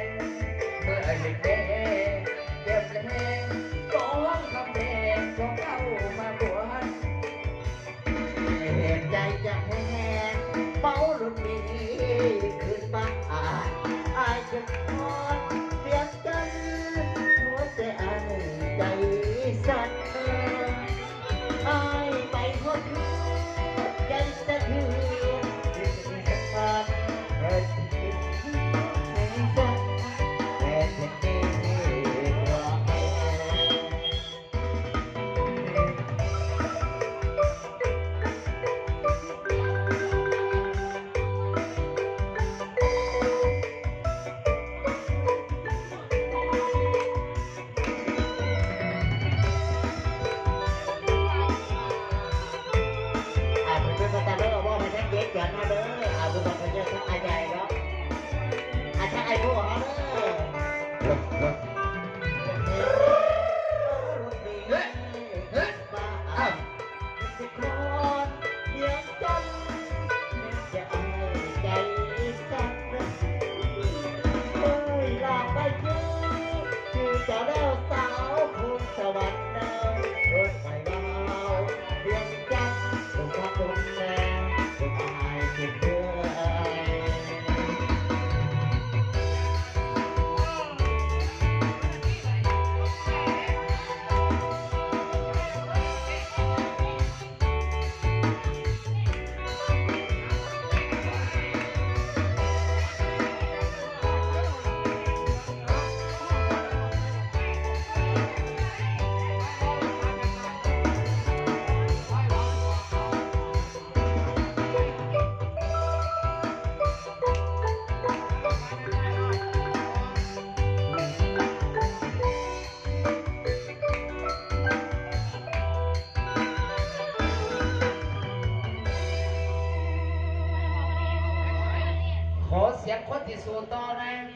งเมื่อเด็กเด็กเจ็บแรงร้องคำเพลงของเข้ามาบวชเหตุใจจะแห้งเฝ้ารถมีขึ้นบ้านอายจะทอดเสียงกันหัวใจอันใจสั่นอายไปหดหูใจจะถือสักวันเถิดให้สักแต่จะดีกว่าเกิดมาเด้ออาบุญบัตรเยอะทั้งอาใหญ่เนาะอาทั้งไอ้พวกเขาเด้อเฮ้ยเฮ้ยบ้าสิครอนเดียงจันจะเอาใจสั่นเฮ้ยลาไปคือจะแล้วสาวคงสวรรค์เดินรถไฟดาวเดียงจันตรงข้ามตรงแนวขอเสียงคนที่สู้ต่อนะ